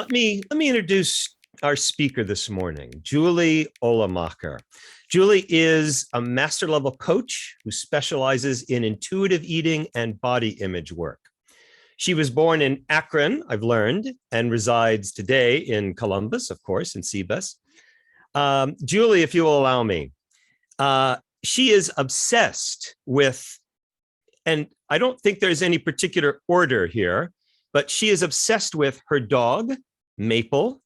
let me introduce our speaker this morning, Julie Ohlemacher. Julie is a master level coach who specializes in intuitive eating and body image work. She was born in Akron, I've learned, and resides today in Columbus, of course, in Seabus. Julie, if you will allow me, she is obsessed with, and I don't think there's any particular order here, but she is obsessed with her dog, Maple,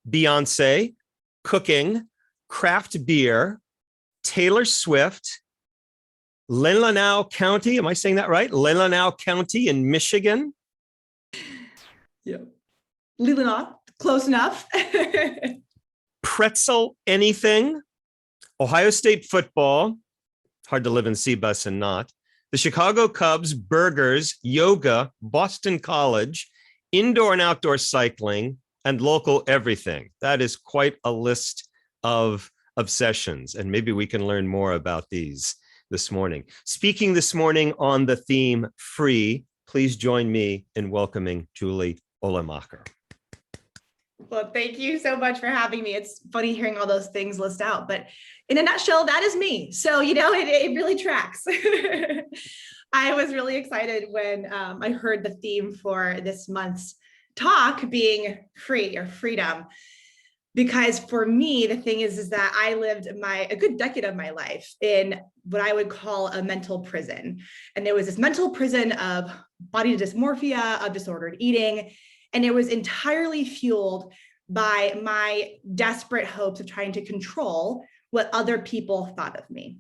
Beyonce, cooking, craft beer, Taylor Swift, Leelanau County. Am I saying that right? Leelanau County in Michigan. Yeah. Leelanau, close enough. Pretzel anything, Ohio State football, hard to live in Seabus and not, the Chicago Cubs, burgers, yoga, Boston College, indoor and outdoor cycling, and local everything. That is quite a list of obsessions, and maybe we can learn more about these this morning. Speaking this morning on the theme free, please join me in welcoming Julie Ohlemacher. Well, thank you so much for having me. It's funny hearing all those things list out, but in a nutshell, that is me. So, it really tracks. I was really excited when I heard the theme for this month's talk being free or freedom, because for me, the thing is that I lived a good decade of my life in what I would call a mental prison. And there was this mental prison of body dysmorphia, of disordered eating, and it was entirely fueled by my desperate hopes of trying to control what other people thought of me.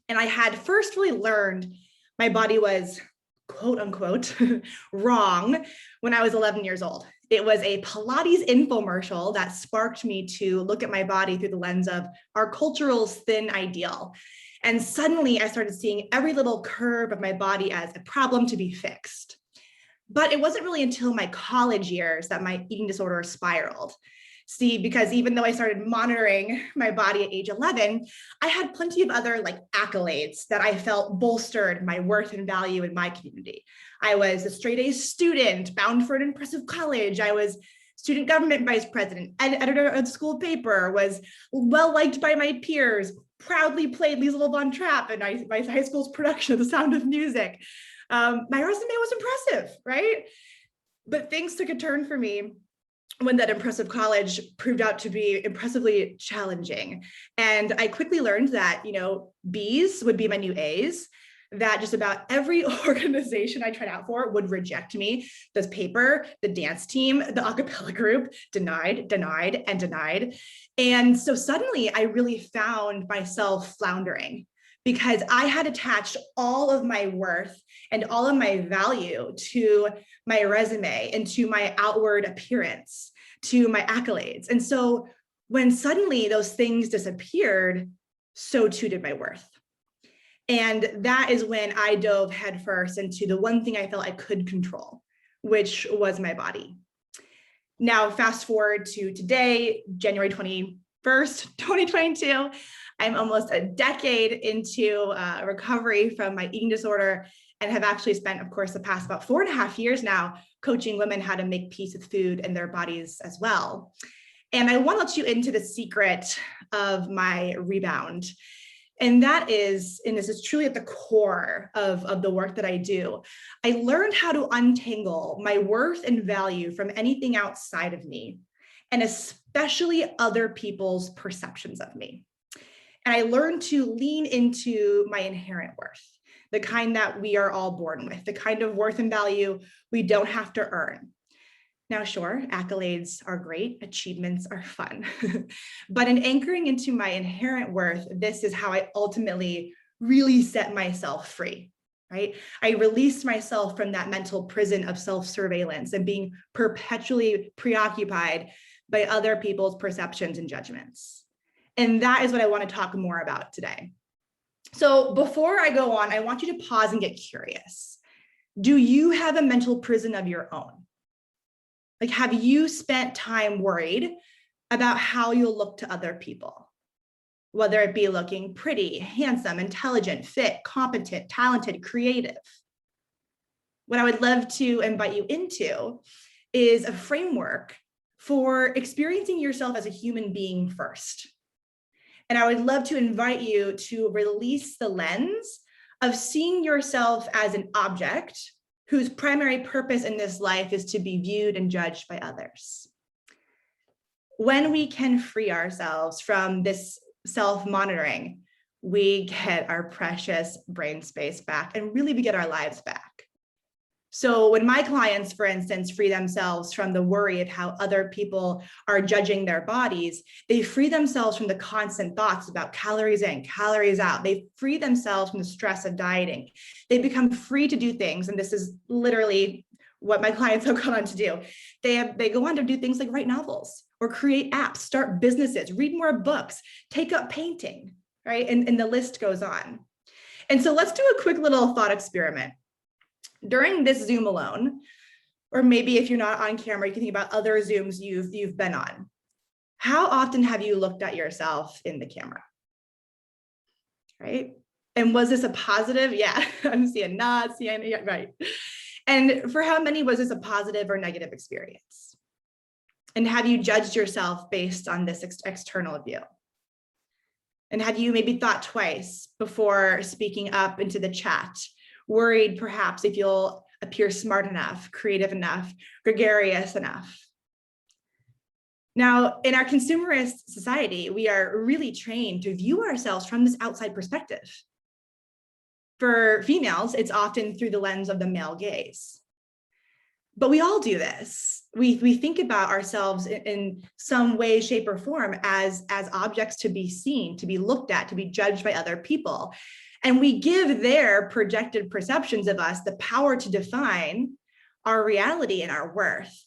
And I had first really learned my body was, quote unquote, wrong when I was 11 years old. It was a Pilates infomercial that sparked me to look at my body through the lens of our cultural's thin ideal. And suddenly I started seeing every little curve of my body as a problem to be fixed. But it wasn't really until my college years that my eating disorder spiraled. See, because even though I started monitoring my body at age 11, I had plenty of other accolades that I felt bolstered my worth and value in my community. I was a straight A student, bound for an impressive college. I was student government vice president, editor of the school paper, was well liked by my peers, proudly played Liesl Von Trapp in my high school's production of The Sound of Music. My resume was impressive, right? But things took a turn for me when that impressive college proved out to be impressively challenging. And I quickly learned that, B's would be my new A's, that just about every organization I tried out for would reject me. The paper, the dance team, the a cappella group, denied, denied, and denied. And so suddenly I really found myself floundering, because I had attached all of my worth and all of my value to my resume and to my outward appearance, to my accolades. And so when suddenly those things disappeared, so too did my worth. And that is when I dove headfirst into the one thing I felt I could control, which was my body. Now, fast forward to today, January 21st, 2022, I'm almost a decade into recovery from my eating disorder, and have actually spent, of course, the past about 4.5 years now coaching women how to make peace with food and their bodies as well. And I want to let you into the secret of my rebound. And that is, and this is truly at the core of the work that I do, I learned how to untangle my worth and value from anything outside of me, and especially other people's perceptions of me. And I learned to lean into my inherent worth, the kind that we are all born with, the kind of worth and value we don't have to earn. Now, sure, accolades are great, achievements are fun, but in anchoring into my inherent worth, this is how I ultimately really set myself free, right? I released myself from that mental prison of self-surveillance and being perpetually preoccupied by other people's perceptions and judgments. And that is what I want to talk more about today. So before I go on, I want you to pause and get curious. Do you have a mental prison of your own? Have you spent time worried about how you'll look to other people? Whether it be looking pretty, handsome, intelligent, fit, competent, talented, creative. What I would love to invite you into is a framework for experiencing yourself as a human being first. And I would love to invite you to release the lens of seeing yourself as an object whose primary purpose in this life is to be viewed and judged by others. When we can free ourselves from this self-monitoring, we get our precious brain space back and really we get our lives back. So when my clients, for instance, free themselves from the worry of how other people are judging their bodies, they free themselves from the constant thoughts about calories in, calories out. They free themselves from the stress of dieting. They become free to do things. And this is literally what my clients have gone on to do. They go on to do things like write novels or create apps, start businesses, read more books, take up painting, right? And the list goes on. And so let's do a quick little thought experiment. During this Zoom alone, or maybe if you're not on camera, you can think about other Zooms you've been on. How often have you looked at yourself in the camera? Right? And was this a positive? Yeah, I'm seeing nods, yeah, right. And for how many was this a positive or negative experience? And have you judged yourself based on this external view? And have you maybe thought twice before speaking up into the chat? Worried perhaps if you'll appear smart enough, creative enough, gregarious enough. Now, in our consumerist society, we are really trained to view ourselves from this outside perspective. For females, it's often through the lens of the male gaze. But we all do this. We think about ourselves in some way, shape, or form as objects to be seen, to be looked at, to be judged by other people. And we give their projected perceptions of us the power to define our reality and our worth.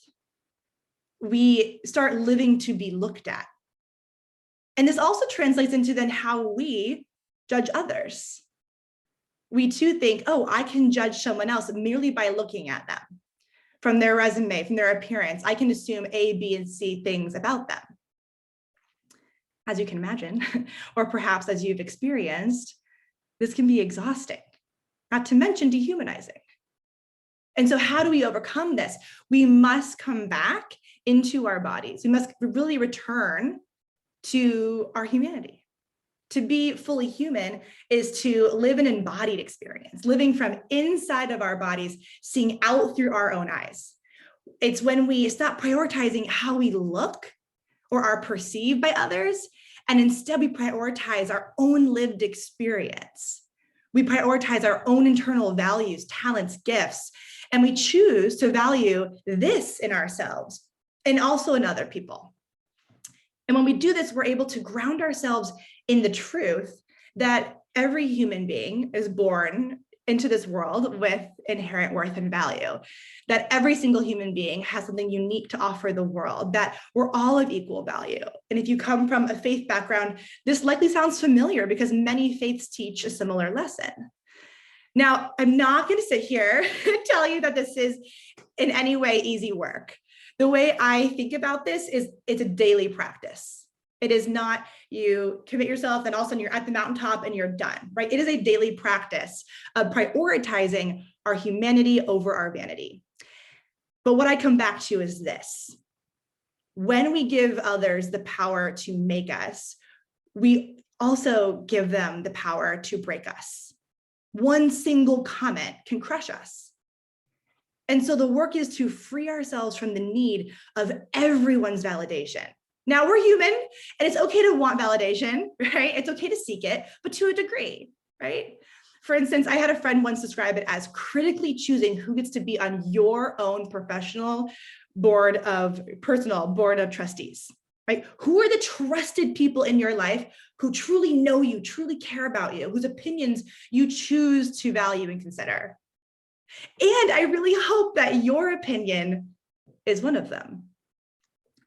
We start living to be looked at. And this also translates into then how we judge others. We too think, oh, I can judge someone else merely by looking at them. From their resume, from their appearance, I can assume A, B, and C things about them. As you can imagine, or perhaps as you've experienced, this can be exhausting, not to mention dehumanizing. And so how do we overcome this? We must come back into our bodies. We must really return to our humanity. To be fully human is to live an embodied experience, living from inside of our bodies, seeing out through our own eyes. It's when we stop prioritizing how we look or are perceived by others, and instead we prioritize our own lived experience. We prioritize our own internal values, talents, gifts, and we choose to value this in ourselves and also in other people. And when we do this, we're able to ground ourselves in the truth that every human being is born into this world with inherent worth and value, that every single human being has something unique to offer the world, that we're all of equal value. And if you come from a faith background, this likely sounds familiar because many faiths teach a similar lesson. Now, I'm not going to sit here and tell you that this is in any way easy work. The way I think about this is it's a daily practice. It is not you commit yourself and all of a sudden you're at the mountaintop and you're done, right? It is a daily practice of prioritizing our humanity over our vanity. But what I come back to is this. When we give others the power to make us, we also give them the power to break us. One single comment can crush us. And so the work is to free ourselves from the need of everyone's validation. Now we're human and it's okay to want validation, right? It's okay to seek it, but to a degree, right? For instance, I had a friend once describe it as critically choosing who gets to be on your own personal board of trustees, right? Who are the trusted people in your life who truly know you, truly care about you, whose opinions you choose to value and consider. And I really hope that your opinion is one of them.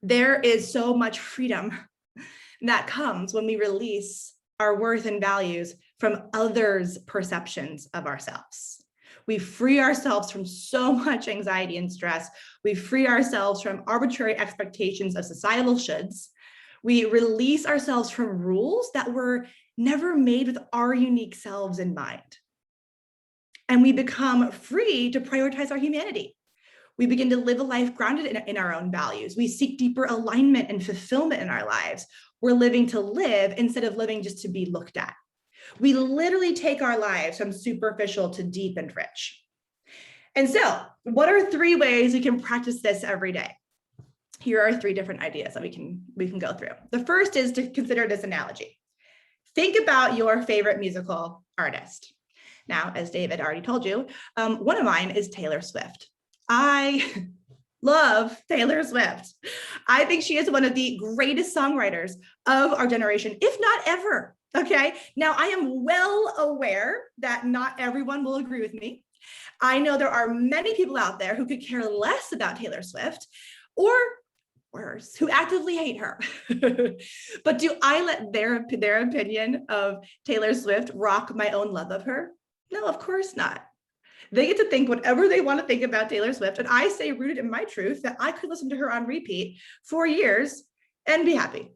There is so much freedom that comes when we release our worth and values from others' perceptions of ourselves. We free ourselves from so much anxiety and stress. We free ourselves from arbitrary expectations of societal shoulds. We release ourselves from rules that were never made with our unique selves in mind. And we become free to prioritize our humanity. We begin to live a life grounded in our own values. We seek deeper alignment and fulfillment in our lives. We're living to live instead of living just to be looked at. We literally take our lives from superficial to deep and rich. And so, what are 3 ways we can practice this every day? Here are 3 different ideas that we can go through. The first is to consider this analogy. Think about your favorite musical artist. Now, as David already told you, one of mine is Taylor Swift. I love Taylor Swift. I think she is one of the greatest songwriters of our generation, if not ever. Okay. Now, I am well aware that not everyone will agree with me. I know there are many people out there who could care less about Taylor Swift, or worse, who actively hate her. But do I let their opinion of Taylor Swift rock my own love of her? No, of course not. They get to think whatever they want to think about Taylor Swift. And I stay rooted in my truth that I could listen to her on repeat for years and be happy.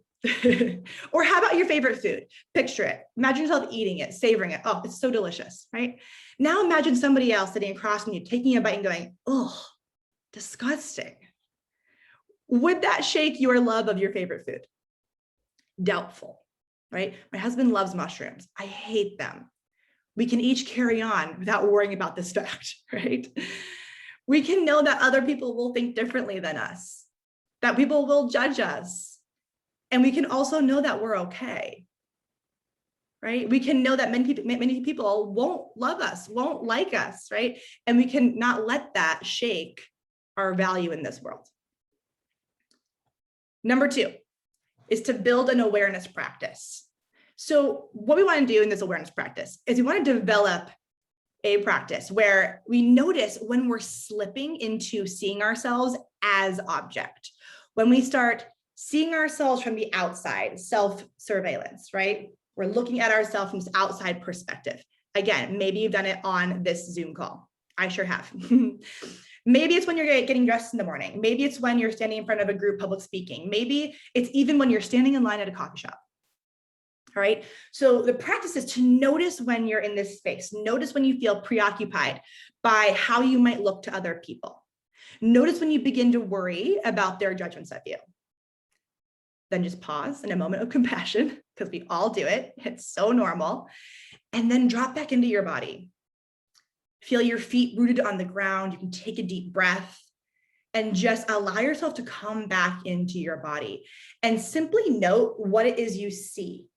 Or how about your favorite food? Picture it. Imagine yourself eating it, savoring it. Oh, it's so delicious, right? Now imagine somebody else sitting across from you, taking a bite and going, oh, disgusting. Would that shake your love of your favorite food? Doubtful, right? My husband loves mushrooms. I hate them. We can each carry on without worrying about this fact, right? We can know that other people will think differently than us, that people will judge us. And we can also know that we're okay, right? We can know that many people won't love us, won't like us, right? And we can not let that shake our value in this world. Number 2 is to build an awareness practice. So what we want to do in this awareness practice is we want to develop a practice where we notice when we're slipping into seeing ourselves as object, when we start seeing ourselves from the outside, self-surveillance, right? We're looking at ourselves from this outside perspective. Again, maybe you've done it on this Zoom call. I sure have. Maybe it's when you're getting dressed in the morning. Maybe it's when you're standing in front of a group public speaking. Maybe it's even when you're standing in line at a coffee shop. All right. So the practice is to notice when you're in this space. Notice when you feel preoccupied by how you might look to other people. Notice when you begin to worry about their judgments of you. Then just pause in a moment of compassion, because we all do it. It's so normal. And then drop back into your body. Feel your feet rooted on the ground. You can take a deep breath and just allow yourself to come back into your body and simply note what it is you see.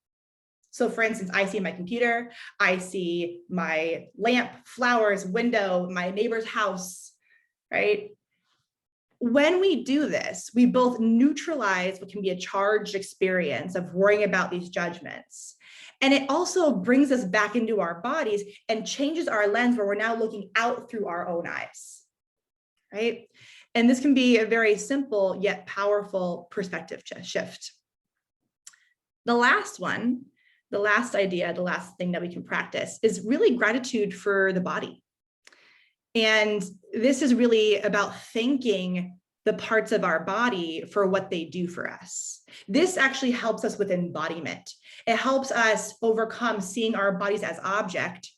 So for instance, I see my computer, I see my lamp, flowers, window, my neighbor's house, right? When we do this, we both neutralize what can be a charged experience of worrying about these judgments. And it also brings us back into our bodies and changes our lens where we're now looking out through our own eyes, right? And this can be a very simple yet powerful perspective shift. The last one, the last idea, the last thing that we can practice is really gratitude for the body. And this is really about thanking the parts of our body for what they do for us. This actually helps us with embodiment. It helps us overcome seeing our bodies as object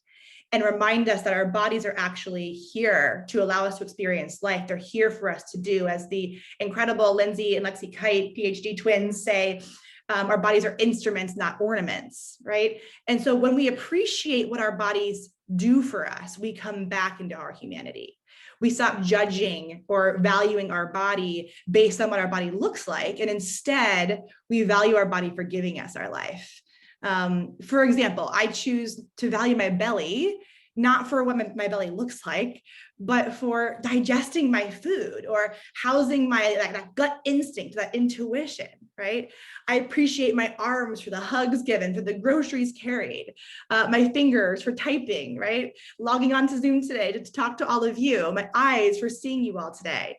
and remind us that our bodies are actually here to allow us to experience life. They're here for us to do, as the incredible Lindsay and Lexi Kite, PhD twins, say, our bodies are instruments, not ornaments, right? And so when we appreciate what our bodies do for us, we come back into our humanity. We stop judging or valuing our body based on what our body looks like. And instead, we value our body for giving us our life. For example, I choose to value my belly, not for what my belly looks like, but for digesting my food or housing my that gut instinct, that intuition, right? I appreciate my arms for the hugs given, for the groceries carried, my fingers for typing, right? Logging on to Zoom today to talk to all of you, my eyes for seeing you all today.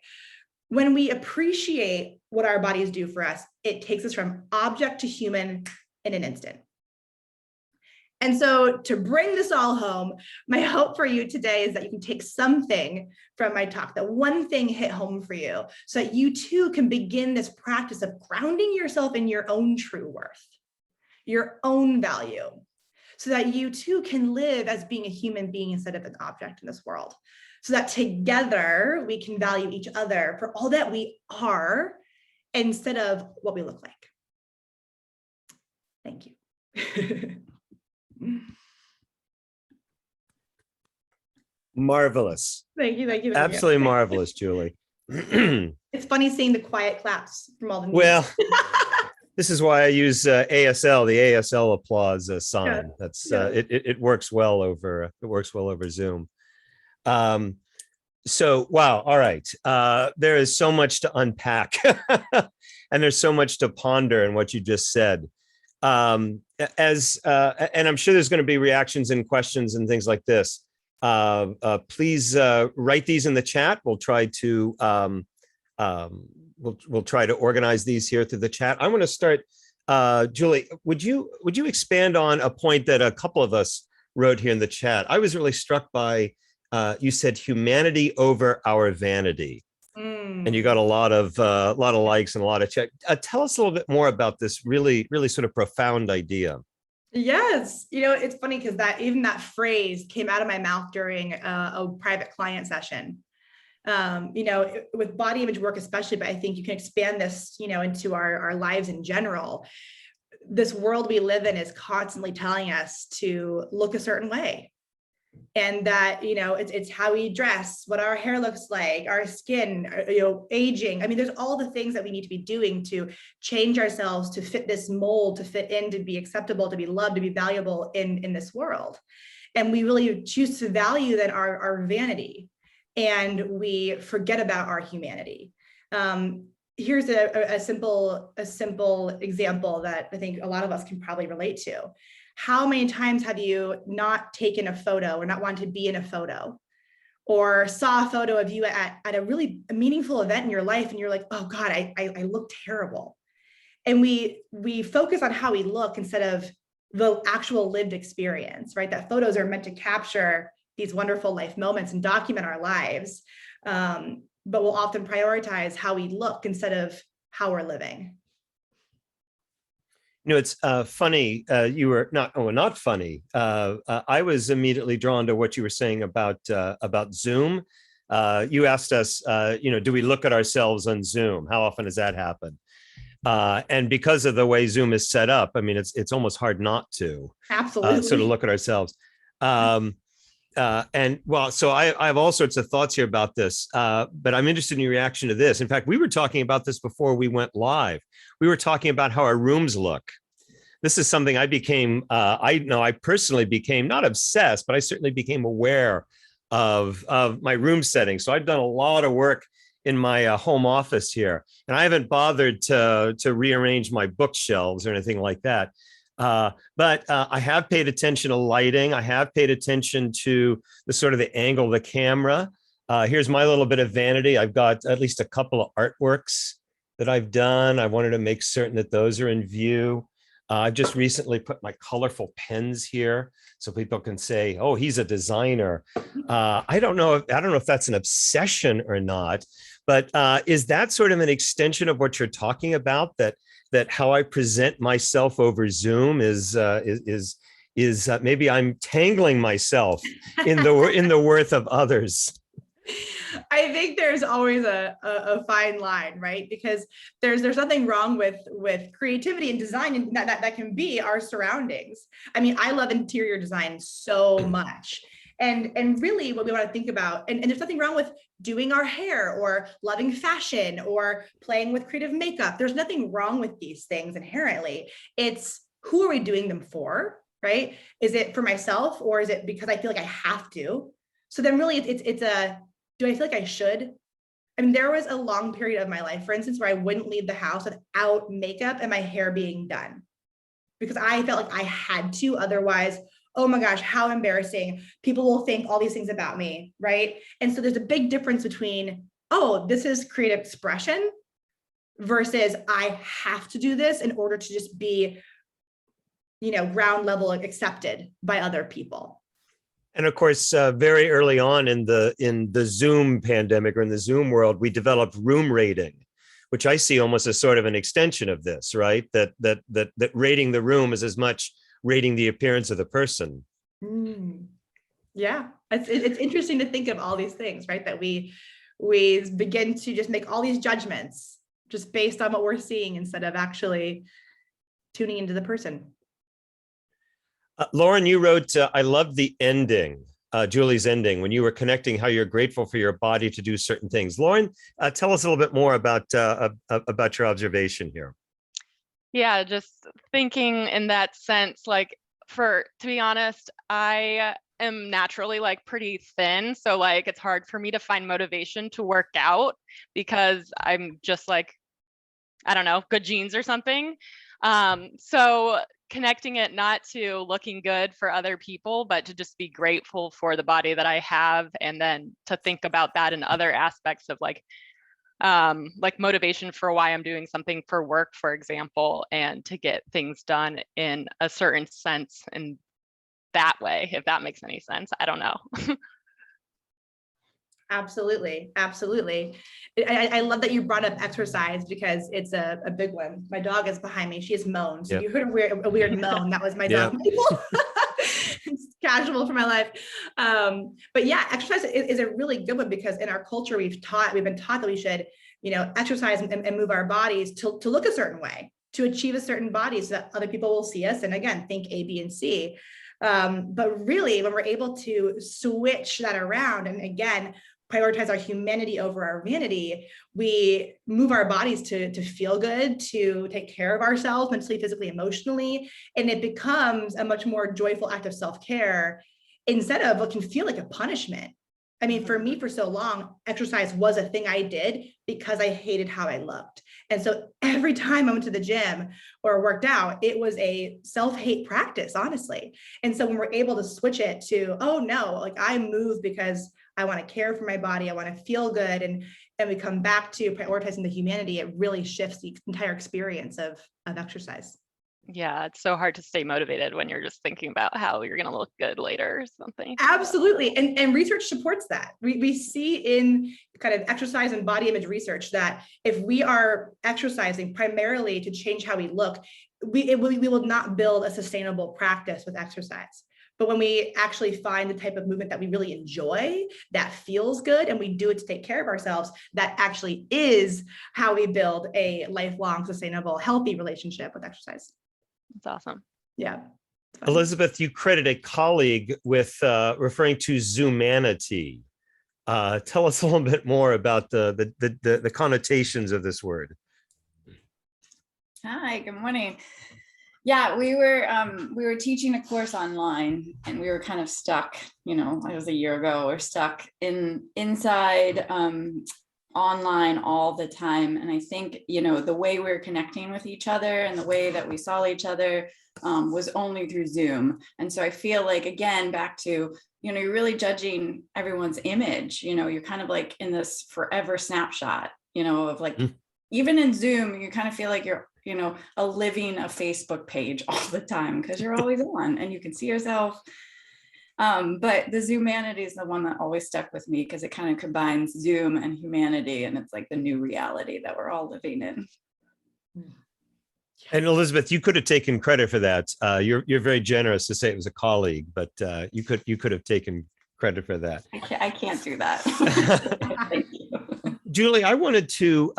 When we appreciate what our bodies do for us, it takes us from object to human in an instant. And so to bring this all home, my hope for you today is that you can take something from my talk, that one thing hit home for you, so that you too can begin this practice of grounding yourself in your own true worth, your own value, so that you too can live as being a human being instead of an object in this world. So that together we can value each other for all that we are instead of what we look like. Thank you. Marvelous. Thank you. Thank you. Absolutely marvelous, Julie. It's funny seeing the quiet claps from all the meetings. Well, this is why I use ASL, the ASL applause sign. Yeah. That's Yeah. it works well over Zoom. So wow, all right. There is so much to unpack, and there's so much to ponder in what you just said. And I'm sure there's going to be reactions and questions and things like this. Please write these in the chat. We'll try to we'll try to organize these here through the chat. I want to start. Julie, would you expand on a point that a couple of us wrote here in the chat? I was really struck by you said humanity over our vanity. And you got a lot of likes and a lot of chat. Tell us a little bit more about this really sort of profound idea. Yes, it's funny because that phrase came out of my mouth during a private client session. With body image work especially, but I think you can expand this, into our lives in general. This world we live in is constantly telling us to look a certain way. And that, it's how we dress, what our hair looks like, our skin, aging. I mean, there's all the things that we need to be doing to change ourselves, to fit this mold, to fit in, to be acceptable, to be loved, to be valuable in this world. And we really choose to value then our vanity, and we forget about our humanity. Here's a simple example that I think a lot of us can probably relate to. How many times have you not taken a photo or not wanted to be in a photo, or saw a photo of you at a really meaningful event in your life and you're like, oh God, I look terrible. And we focus on how we look instead of the actual lived experience, right? That photos are meant to capture these wonderful life moments and document our lives. But we'll often prioritize how we look instead of how we're living. It's funny. You were not funny. I was immediately drawn to what you were saying about Zoom. You asked us, do we look at ourselves on Zoom? How often does that happen? And because of the way Zoom is set up, I mean, it's almost hard not to absolutely sort of look at ourselves. So I have all sorts of thoughts here about this, but I'm interested in your reaction to this. In fact, we were talking about this before we went live. We were talking about how our rooms look. This is something I became, I personally became not obsessed, but I certainly became aware of my room setting. So I've done a lot of work in my home office here, and I haven't bothered to rearrange my bookshelves or anything like that. But I have paid attention to lighting. I have paid attention to the angle of the camera. Here's my little bit of vanity. I've got at least a couple of artworks that I've done. I wanted to make certain that those are in view. I've just recently put my colorful pens here so people can say, oh, he's a designer. I don't know if that's an obsession or not, but is that sort of an extension of what you're talking about, that how I present myself over Zoom is maybe I'm tangling myself in the worth of others? I think there's always a fine line, right? Because there's nothing wrong with creativity and design, and that can be our surroundings. I mean, I love interior design so much. And really what we want to think about, and there's nothing wrong with doing our hair or loving fashion or playing with creative makeup. There's nothing wrong with these things inherently. It's who are we doing them for, right? Is it for myself, or is it because I feel like I have to? So then really it's do I feel like I should? I mean, there was a long period of my life, for instance, where I wouldn't leave the house without makeup and my hair being done because I felt like I had to. Otherwise, oh my gosh, how embarrassing. People will think all these things about me, right? And so there's a big difference between, oh, this is creative expression versus I have to do this in order to just be, ground level accepted by other people. And of course, very early on in the Zoom pandemic, or in the Zoom world, we developed room rating, which I see almost as sort of an extension of this, right? That rating the room is as much rating the appearance of the person. Yeah, it's interesting to think of all these things, right? That we begin to just make all these judgments just based on what we're seeing instead of actually tuning into the person. Lauren, you wrote, I love the ending, Julie's ending, when you were connecting how you're grateful for your body to do certain things. Lauren, tell us a little bit more about your observation here. Yeah, just thinking in that sense, like to be honest, I am naturally like pretty thin. So like it's hard for me to find motivation to work out because I'm just like, I don't know, good genes or something. So connecting it not to looking good for other people, but to just be grateful for the body that I have, and then to think about that in other aspects of like motivation for why I'm doing something for work, for example, and to get things done in a certain sense in that way, if that makes any sense. I don't know. Absolutely. Absolutely. I love that you brought up exercise because it's a big one. My dog is behind me. She has moaned. So Yep. you heard a weird moan. That was my Yep. dog. It's casual for my life. But yeah, exercise is a really good one because in our culture, we've been taught that we should, exercise and move our bodies to look a certain way, to achieve a certain body so that other people will see us. And again, think A, B, and C. But really, when we're able to switch that around and again, prioritize our humanity over our vanity, we move our bodies to feel good, to take care of ourselves mentally, physically, emotionally, and it becomes a much more joyful act of self-care instead of what can feel like a punishment. I mean, for me, for so long, exercise was a thing I did because I hated how I looked. And so every time I went to the gym or worked out, it was a self-hate practice, honestly. And so when we're able to switch it to, oh no, like I move because I want to care for my body, I want to feel good, and we come back to prioritizing the humanity, it really shifts the entire experience of exercise. Yeah, it's so hard to stay motivated when you're just thinking about how you're going to look good later or something. Absolutely. And research supports that. We see in kind of exercise and body image research that if we are exercising primarily to change how we look, we will not build a sustainable practice with exercise. But when we actually find the type of movement that we really enjoy, that feels good, and we do it to take care of ourselves, that actually is how we build a lifelong, sustainable, healthy relationship with exercise. That's awesome. Yeah. Elizabeth, you credit a colleague with referring to Zoomanity. Tell us a little bit more about the connotations of this word. Hi, good morning. Yeah, we were teaching a course online and we were kind of stuck, it was a year ago, we're stuck inside online all the time. And I think, the way we're connecting with each other and the way that we saw each other was only through Zoom. And so I feel like, again, back to, you're really judging everyone's image, you're kind of like in this forever snapshot, of like, even in Zoom, you kind of feel like you're, living a Facebook page all the time because you're always on and you can see yourself. But the Zoomanity is the one that always stuck with me because it kind of combines Zoom and humanity, and it's like the new reality that we're all living in. And Elizabeth, you could have taken credit for that. You're very generous to say it was a colleague, but you could have taken credit for that. I can't do that. Thank you. Julie, I wanted to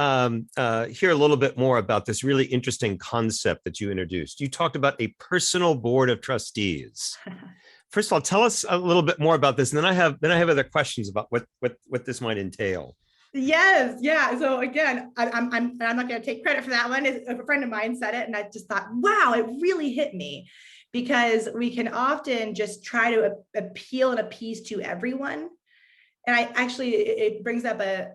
hear a little bit more about this really interesting concept that you introduced. You talked about a personal board of trustees. First of all, tell us a little bit more about this, and then I have other questions about what this might entail. Yes, yeah. So again, I'm not going to take credit for that one. A friend of mine said it, and I just thought, wow, it really hit me, because we can often just try to appeal and appease to everyone. And it brings up a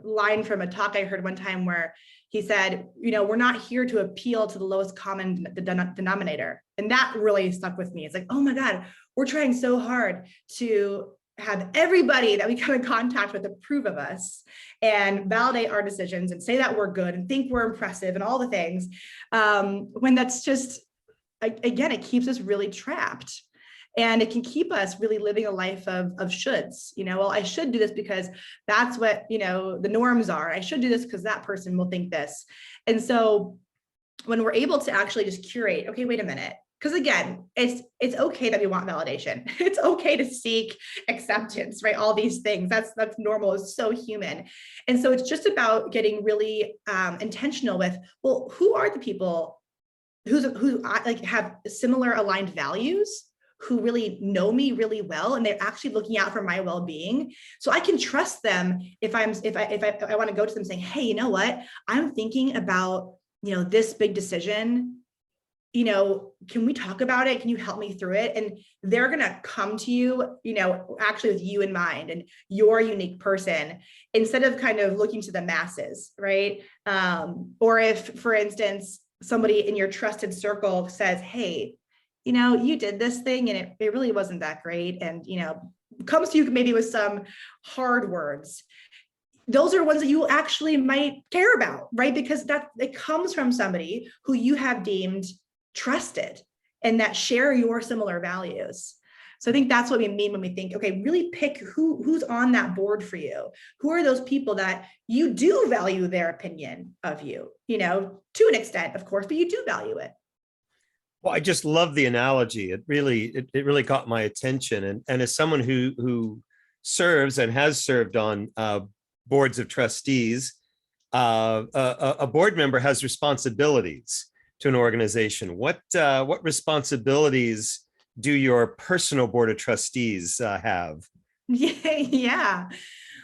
line from a talk I heard one time where he said, we're not here to appeal to the lowest common denominator. And that really stuck with me. It's like, oh my God, we're trying so hard to have everybody that we come in contact with approve of us and validate our decisions and say that we're good and think we're impressive and all the things. When that's just, again, it keeps us really trapped. And it can keep us really living a life of shoulds. Well, I should do this because that's what, the norms are. I should do this because that person will think this. And so when we're able to actually just curate, okay, wait a minute, Because again, it's okay that we want validation. It's okay to seek acceptance, right? All these things, that's normal, it's so human. And so it's just about getting really intentional with, well, who are the people who like have similar aligned values, who really know me really well, and they're actually looking out for my well-being. So I can trust them if I want to go to them saying, hey, you know what? I'm thinking about, this big decision. Can we talk about it? Can you help me through it? And they're going to come to you, actually with you in mind and your unique person, instead of kind of looking to the masses, right? Or if, for instance, somebody in your trusted circle says, hey, you did this thing and it really wasn't that great. And, comes to you maybe with some hard words. Those are ones that you actually might care about, right? Because it comes from somebody who you have deemed trusted and that share your similar values. So I think that's what we mean when we think, okay, really pick who's on that board for you. Who are those people that you do value their opinion of you, to an extent, of course, but you do value it. Well, I just love the analogy. It really caught my attention. And as someone who serves and has served on boards of trustees, a board member has responsibilities to an organization. What responsibilities do your personal board of trustees have? Yeah.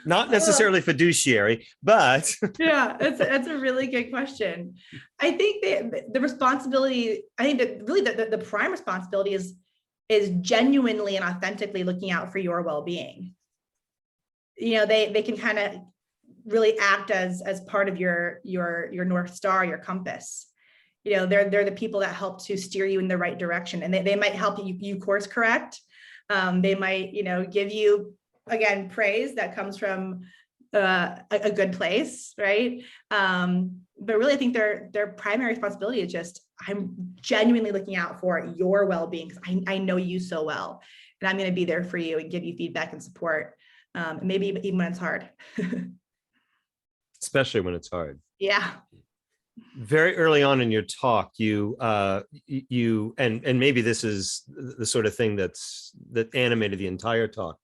Not necessarily fiduciary, but yeah, that's a really good question. I think the responsibility, I think that really the prime responsibility is genuinely and authentically looking out for your well-being. They can kind of really act as part of your North Star, your compass. They're the people that help to steer you in the right direction, and they might help you course correct. They might, give you, again, praise that comes from a good place, right? But really, I think their primary responsibility is just, I'm genuinely looking out for your well-being because I know you so well, and I'm going to be there for you and give you feedback and support, maybe even when it's hard. Especially when it's hard. Yeah. Very early on in your talk, you and maybe this is the sort of thing that animated the entire talk,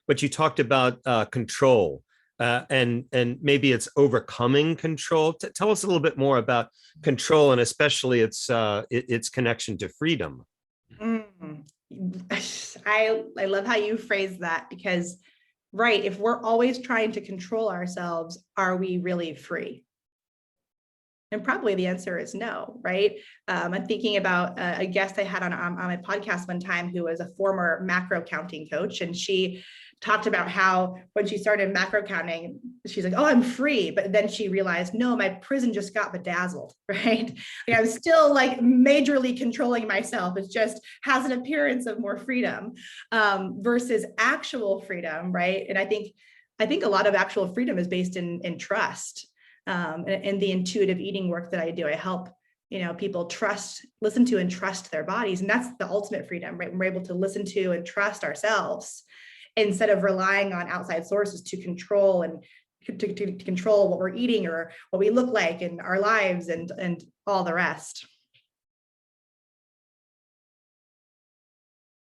but you talked about control, and maybe it's overcoming control. Tell us a little bit more about control, and especially its connection to freedom. I love how you phrase that, because right, if we're always trying to control ourselves, are we really free? And probably the answer is no, right? I'm thinking about a guest I had on my podcast one time who was a former macro counting coach, and she talked about how when she started macro counting, she's like, oh, I'm free. But then she realized, no, my prison just got bedazzled, right? Like, I'm still like majorly controlling myself. It just has an appearance of more freedom versus actual freedom, right? And I think a lot of actual freedom is based in trust. And the intuitive eating work that I do, I help, people listen to and trust their bodies. And that's the ultimate freedom, right? When we're able to listen to and trust ourselves instead of relying on outside sources to control and to control what we're eating or what we look like in our lives and all the rest.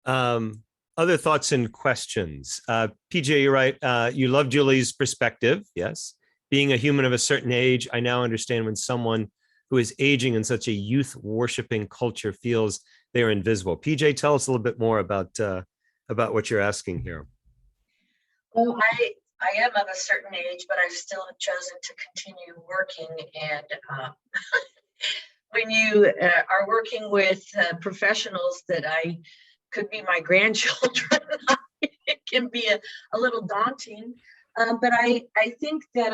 Other thoughts and questions? PJ, you're right. You love Julie's perspective. Yes. Being a human of a certain age, I now understand when someone who is aging in such a youth worshiping culture feels they're invisible. PJ, tell us a little bit more about what you're asking here. Well, I am of a certain age, but I still have chosen to continue working. And when you are working with professionals that could be my grandchildren, it can be a little daunting. But I think that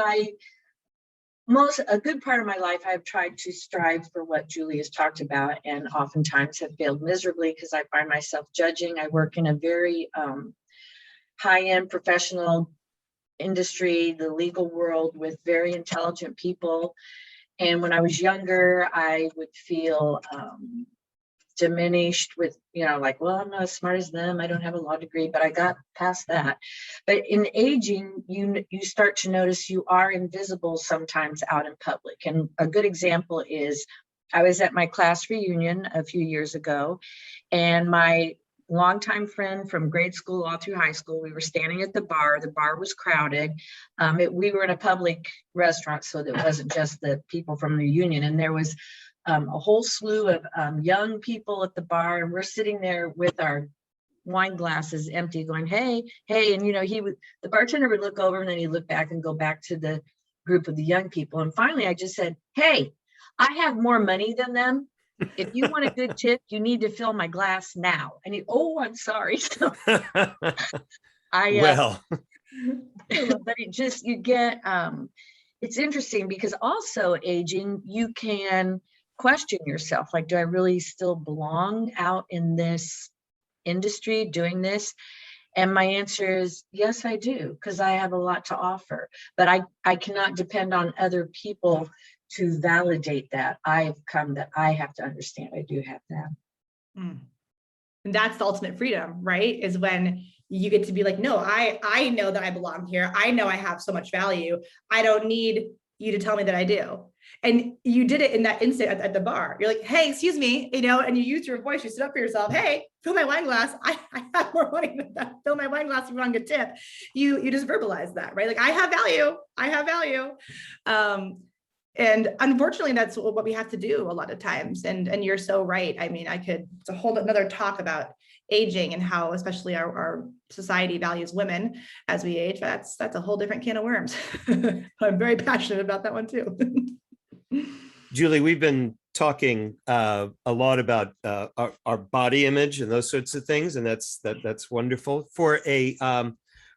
a good part of my life, I've tried to strive for what Julie has talked about, and oftentimes have failed miserably because I find myself judging. I work in a very high-end professional industry, the legal world, with very intelligent people. And when I was younger, I would feel diminished with, like, well, I'm not as smart as them. I don't have a law degree, but I got past that. But in aging, you start to notice you are invisible sometimes out in public. And a good example is I was at my class reunion a few years ago, and my longtime friend from grade school all through high school, we were standing at the bar. The bar was crowded. We were in a public restaurant, so that it wasn't just the people from the union. And there was a whole slew of young people at the bar, and we're sitting there with our wine glasses empty going, hey, hey. And, the bartender would look over and then he'd look back and go back to the group of the young people. And finally, I just said, hey, I have more money than them. If you want a good tip, you need to fill my glass now. And I'm sorry. So Well, but you get, it's interesting because also aging, you can question yourself. Like, do I really still belong out in this industry doing this? And my answer is yes, I do, because I have a lot to offer, but I cannot depend on other people to validate that. I've come that I have to understand I do have that. And that's the ultimate freedom, right? Is when you get to be like, no, I know that I belong here. I know I have so much value. I don't need you to tell me that I do. And you did it in that instant at the bar. You're like, hey, excuse me, and you use your voice, you sit up for yourself. Hey, fill my wine glass. I have more money than that. Fill my wine glass if you want a good tip. You just verbalize that, right? Like, I have value. I have value. And unfortunately, that's what we have to do a lot of times. And you're so right. I mean, it's a whole another talk about aging and how especially our society values women as we age. That's a whole different can of worms. I'm very passionate about that one too. Julie, we've been talking a lot about our body image and those sorts of things, and that's wonderful. For a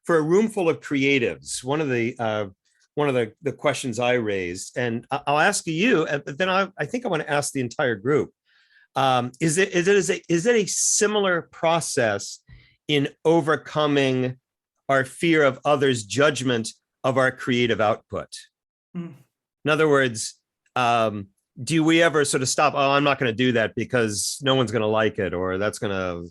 room full of creatives, one of the questions I raised, and I'll ask you, but then I think I want to ask the entire group. Is it a similar process in overcoming our fear of others' judgment of our creative output? In other words, do we ever sort of stop? Oh, I'm not going to do that because no one's going to like it, or that's going to,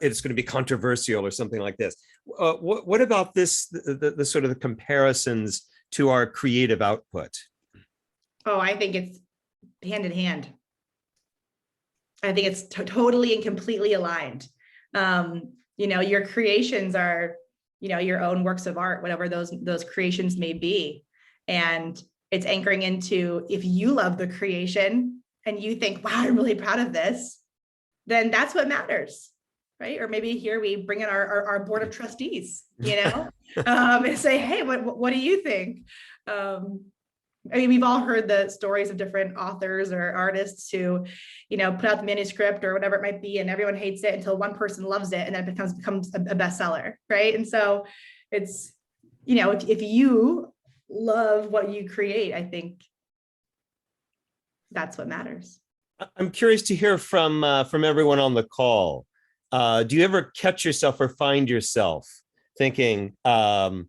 it's going to be controversial or something like this. What about this, the sort of the comparisons to our creative output? Oh, I think it's hand in hand. I think it's totally and completely aligned. Your creations are, your own works of art, whatever those creations may be. And it's anchoring into, if you love the creation and you think, wow, I'm really proud of this, then that's what matters, right? Or maybe here we bring in our board of trustees, and say, hey, what do you think? We've all heard the stories of different authors or artists who, put out the manuscript or whatever it might be, and everyone hates it until one person loves it, and then it becomes a bestseller, right? And so it's, if you love what you create, I think that's what matters. I'm curious to hear from everyone on the call. Do you ever catch yourself or find yourself thinking, boy,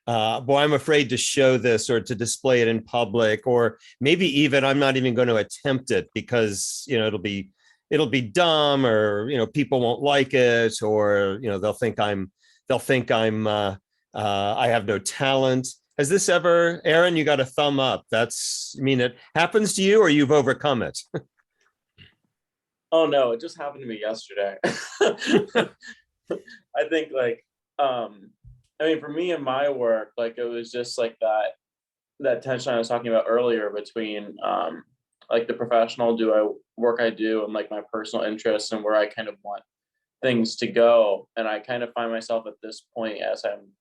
I'm afraid to show this or to display it in public, or maybe even I'm not even going to attempt it because it'll be dumb, or people won't like it, or they'll think I'm I have no talent. Has this ever, Aaron, you got a thumb up? It happens to you, or you've overcome it? Oh no, it just happened to me yesterday. I think for me in my work, it was just like that tension I was talking about earlier between the professional work I do and my personal interests and where I kind of want things to go. And I kind of find myself at this point, as I'm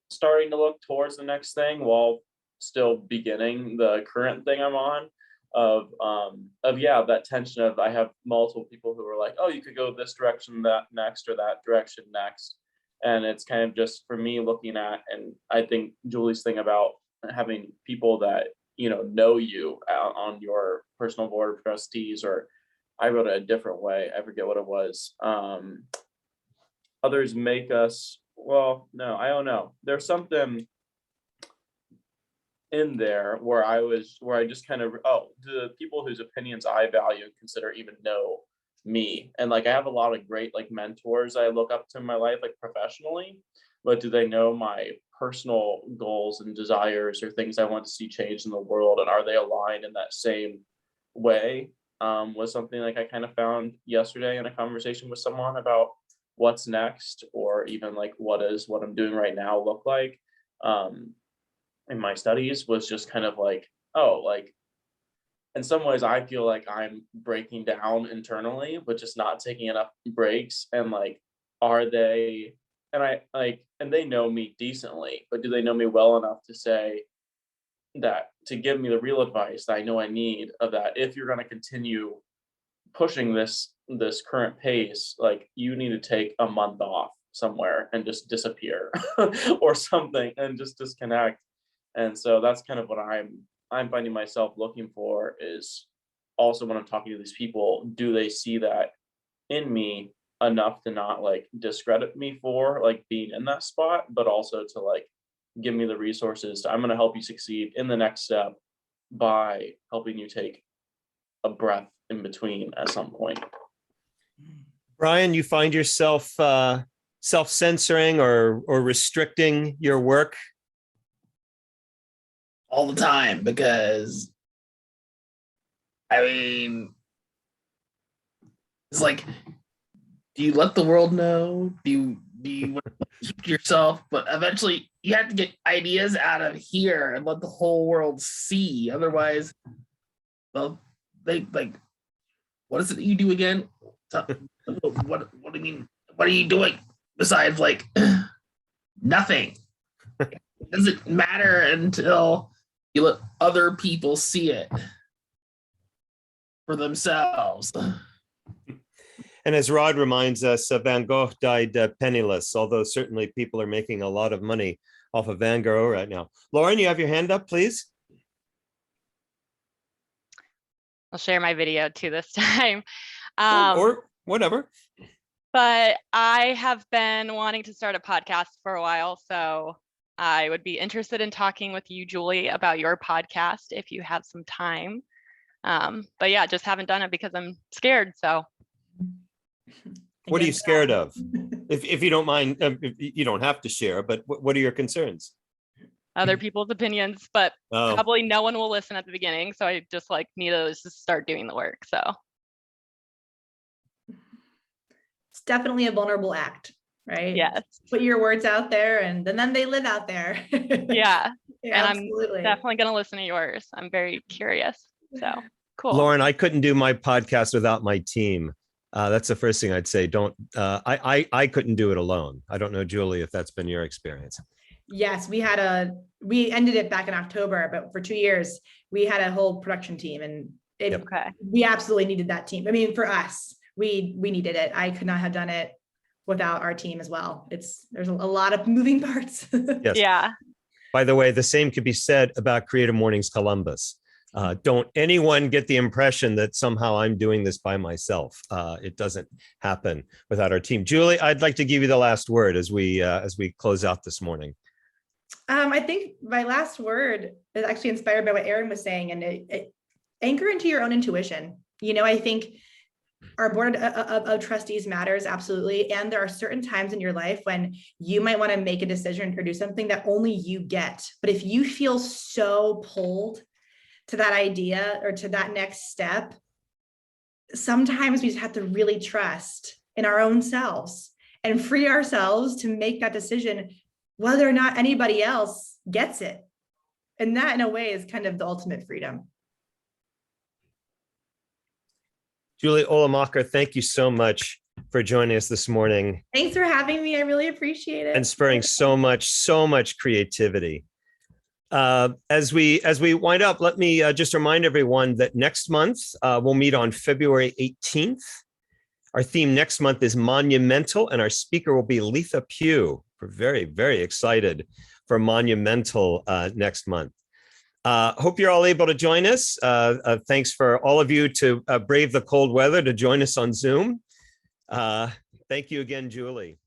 starting to look towards the next thing while still beginning the current thing I'm on, of that tension of, I have multiple people who are like, oh, you could go this direction that next, or that direction next. And it's kind of just for me looking at, and I think Julie's thing about having people that know you on your personal board of trustees, or I wrote it a different way, I forget what it was. Others make us, well, no, I don't know. There's something in there where I just kind of, the people whose opinions I value and consider even know me. And I have a lot of great mentors I look up to in my life, professionally, but do they know my personal goals and desires or things I want to see change in the world? And are they aligned in that same way was something like I kind of found yesterday in a conversation with someone about what's next, or even like what I'm doing right now look like in my studies, was just kind of like, oh, like in some ways I feel like I'm breaking down internally, but just not taking enough breaks. And like, are they, and I like, and they know me decently, but do they know me well enough to say that, to give me the real advice that I know I need, of that if you're going to continue pushing this current pace, like you need to take a month off somewhere and just disappear or something and just disconnect. And so that's kind of what I'm finding myself looking for, is also when I'm talking to these people, do they see that in me enough to not like discredit me for like being in that spot, but also to like give me the resources I'm going to help you succeed in the next step by helping you take a breath in between at some point. Brian, you find yourself self-censoring or restricting your work? All the time, because I mean, it's like, do you let the world know? Do you want to keep to yourself? But eventually you have to get ideas out of here and let the whole world see. Otherwise, well, they like, what is it that you do again? What do you mean? What are you doing besides like nothing? It doesn't matter until you let other people see it for themselves. And as Rod reminds us, Van Gogh died penniless, although certainly people are making a lot of money off of Van Gogh right now. Lauren, you have your hand up, please. I'll share my video too this time. Or whatever. But I have been wanting to start a podcast for a while, so I would be interested in talking with you, Julie, about your podcast if you have some time. But yeah, just haven't done it because I'm scared. So What are you scared of? If you don't mind, you don't have to share, but what are your concerns? other people's opinions, but Oh, probably no one will listen at the beginning. So I just like need to just start doing the work. So It's definitely a vulnerable act, right? yes, Put your words out there and then they live out there. yeah. Yeah, And absolutely. I'm definitely going to listen to yours. I'm very curious. So cool. Lauren, I couldn't do my podcast without my team. That's the first thing I'd say. I couldn't do it alone. I don't know, Julie, if that's been your experience. Yes, we ended it back in October, but for 2 years, we had a whole production team and Okay. we absolutely needed that team. I mean, for us, we needed it. I could not have done it without our team as well. There's a lot of moving parts. Yes. Yeah. By the way, the same could be said about Creative Mornings Columbus. Don't anyone get the impression that somehow I'm doing this by myself. It doesn't happen without our team. Julie, I'd like to give you the last word as we close out this morning. I think my last word is actually inspired by what Aaron was saying, and it anchor into your own intuition. I think our board of trustees matters, absolutely. And there are certain times in your life when you might want to make a decision or do something that only you get. But if you feel so pulled to that idea or to that next step, sometimes we just have to really trust in our own selves and free ourselves to make that decision, whether or not anybody else gets it. And that in a way is kind of the ultimate freedom. Julie Ohlemacher, thank you so much for joining us this morning. Thanks for having me. I really appreciate it. And spurring so much creativity. As we wind up, let me just remind everyone that next month we'll meet on February 18th. Our theme next month is monumental, and our speaker will be Letha Pugh. We're very, very excited for monumental next month. Hope you're all able to join us. Thanks for all of you to brave the cold weather to join us on Zoom. Thank you again, Julie.